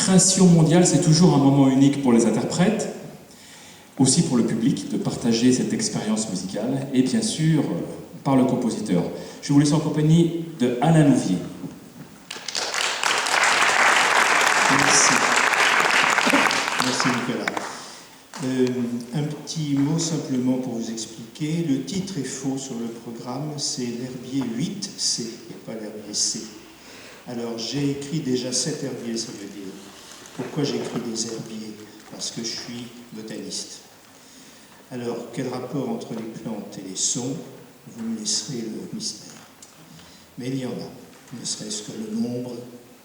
création mondiale, c'est toujours un moment unique pour les interprètes, aussi pour le public, de partager cette expérience musicale, et bien sûr, par le compositeur. Je vous laisse en compagnie de Alain Louvier. Merci. Merci Nicolas. Un petit mot simplement pour vous expliquer. Le titre est faux sur le programme, c'est l'herbier 8C et pas l'herbier C. Alors j'ai écrit déjà 7 herbiers, ça veut dire. Pourquoi j'écris des herbiers? Parce que je suis botaniste. Alors quel rapport entre les plantes et les sons? Vous me laisserez le mystère. Mais il y en a, ne serait-ce que le nombre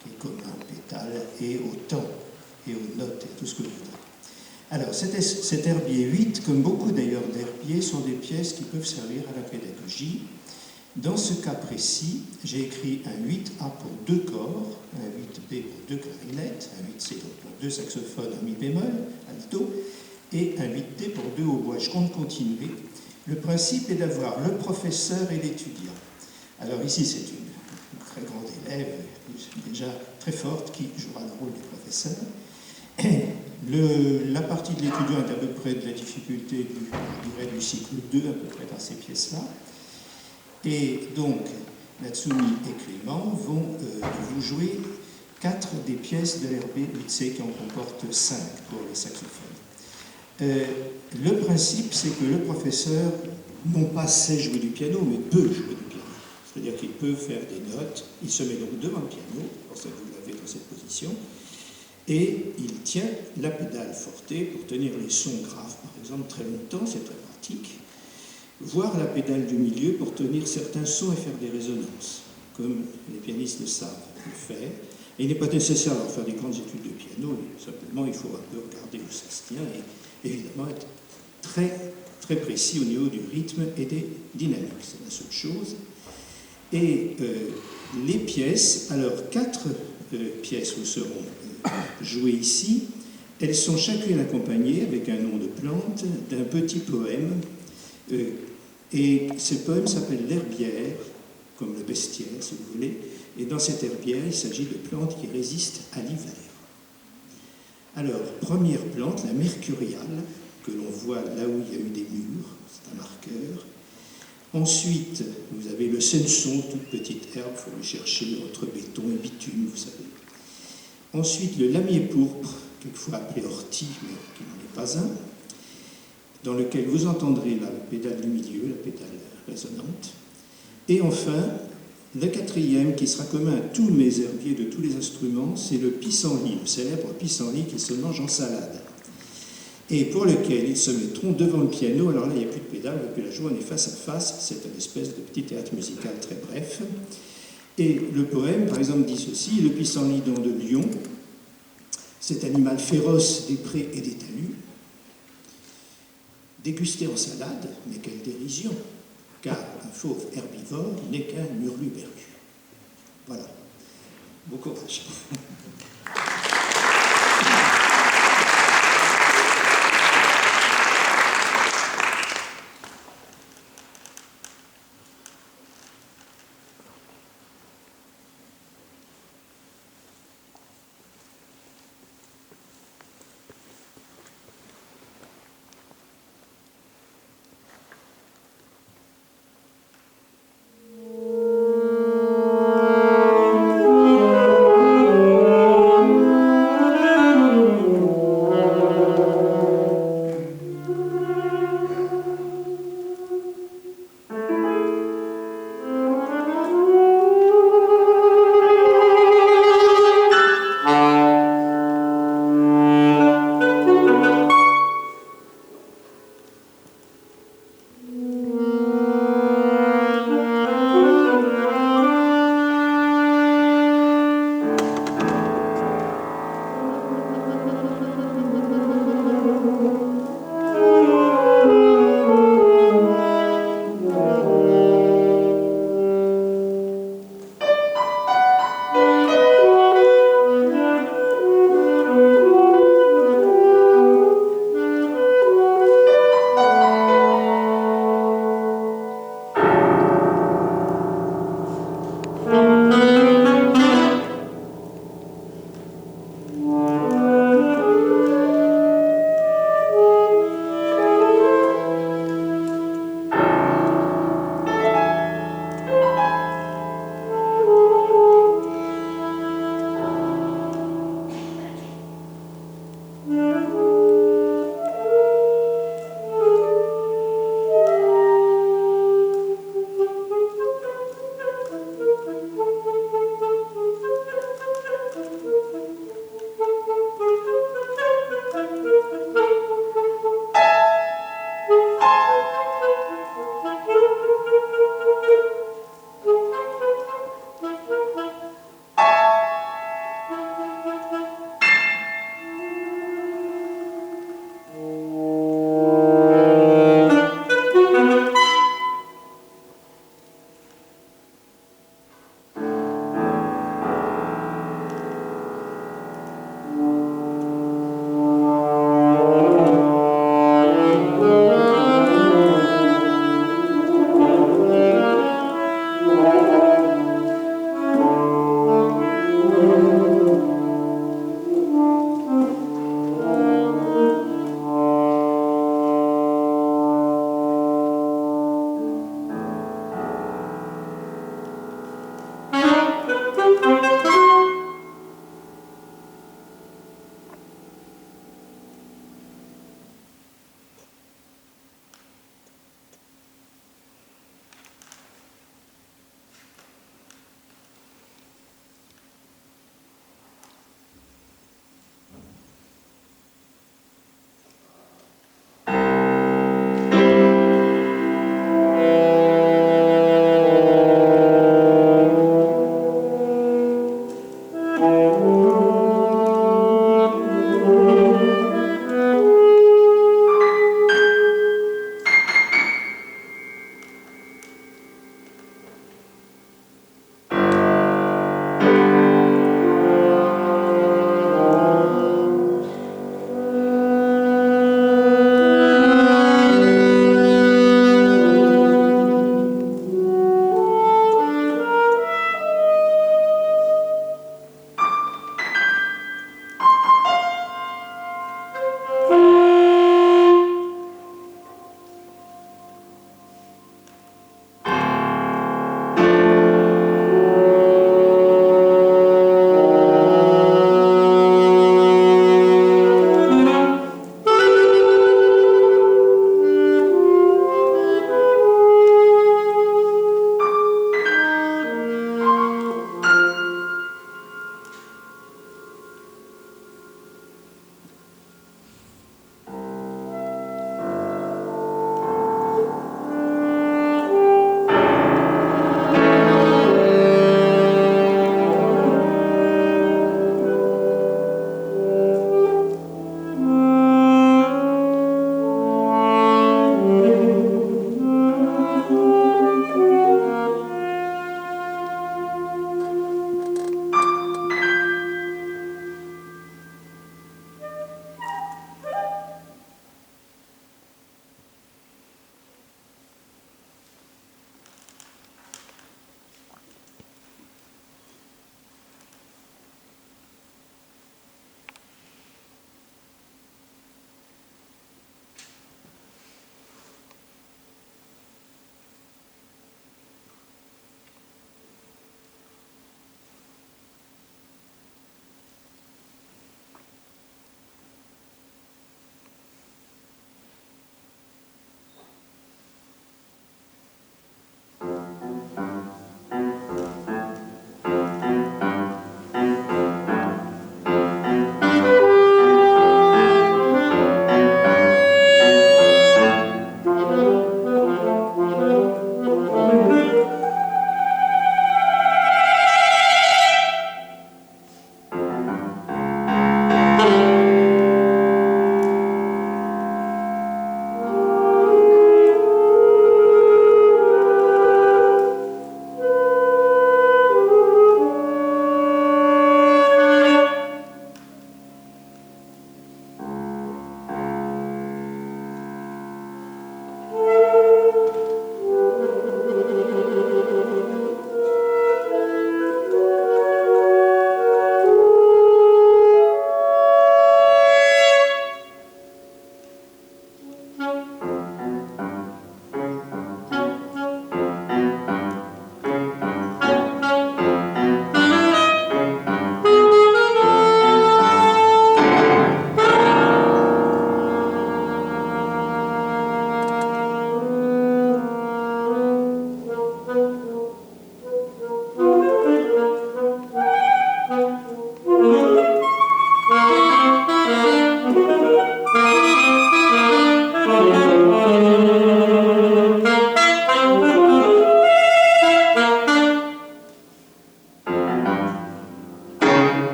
qui est commun aux pétales et au temps et aux notes et tout ce que vous voudrez. Alors, cet herbier 8, comme beaucoup d'ailleurs d'herbiers, sont des pièces qui peuvent servir à la pédagogie. Dans ce cas précis, j'ai écrit un 8A pour 2 corps, un 8B pour 2 clarinettes, un 8C pour 2 saxophones en mi bémol, alto, et un 8D pour 2 hautbois. Je compte continuer. Le principe est d'avoir le professeur et l'étudiant. Alors ici, c'est une très grande élève, déjà très forte, qui jouera le rôle du professeur. La partie de l'étudiant est à peu près de la difficulté du cycle 2, à peu près dans ces pièces-là. Et donc, Natsumi et Clément vont vous jouer 4 des pièces de l'RB 8C qui en comportent 5 pour les saxophones. Le principe, c'est que le professeur, non pas sait jouer du piano, mais peut jouer du piano. C'est-à-dire qu'il peut faire des notes, il se met donc devant le piano, pour ça que vous l'avez dans cette position, et il tient la pédale forte pour tenir les sons graves, par exemple, très longtemps, c'est très pratique, voire la pédale du milieu pour tenir certains sons et faire des résonances, comme les pianistes le savent le faire. Et il n'est pas nécessaire de faire des grandes études de piano, simplement il faut un peu regarder où ça se tient et évidemment être très, très précis au niveau du rythme et des dynamiques, c'est la seule chose. Et les pièces, alors 4 pièces vous seront jouées ici, elles sont chacune accompagnées avec un nom de plante d'un petit poème, et ce poème s'appelle l'herbière, comme le bestiaire si vous voulez, et dans cette herbière il s'agit de plantes qui résistent à l'hiver. Alors, première plante, la mercuriale, que l'on voit là où il y a eu des murs, c'est un marqueur. Ensuite, vous avez le senson, toute petite herbe, il faut le chercher entre béton et bitume, vous savez. Ensuite, le lamier pourpre, quelquefois appelé ortie, mais qui n'en est pas un, dans lequel vous entendrez la pédale du milieu, la pédale résonante. Et enfin, le 4e, qui sera commun à tous mes herbiers de tous les instruments, c'est le pissenlit, le célèbre pissenlit qui se mange en salade, et pour lequel ils se mettront devant le piano. Alors là, il n'y a plus de pédale, on ne peut la jouer, on est face à face, c'est une espèce de petit théâtre musical très bref. Et le poème, par exemple, dit ceci: le pissenlit don de lion, cet animal féroce des prés et des talus, dégusté en salade, mais quelle dérision, car un fauve herbivore n'est qu'un hurluberlu. Voilà. Bon courage.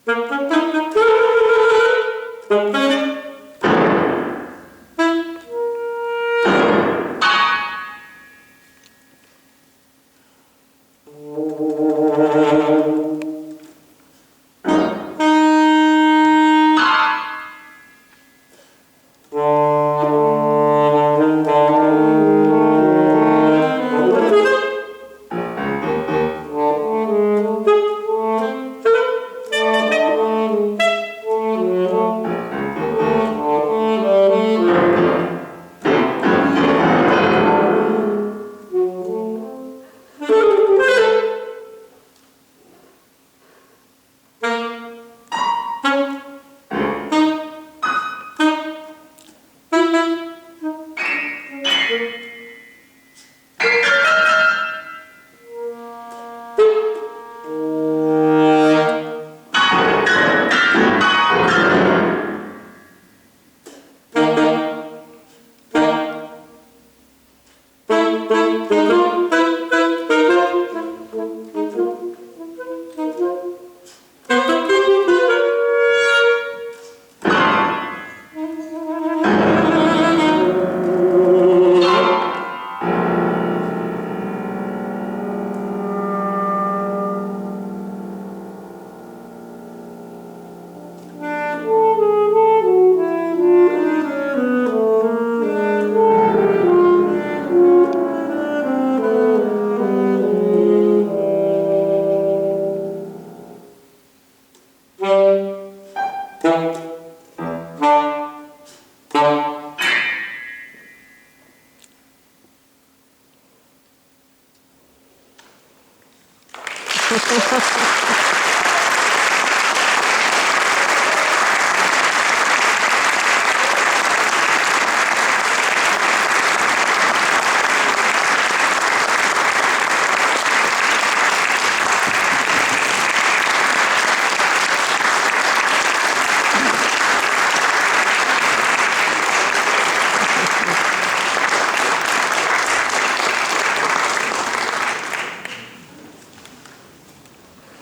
Ha ha ha ha.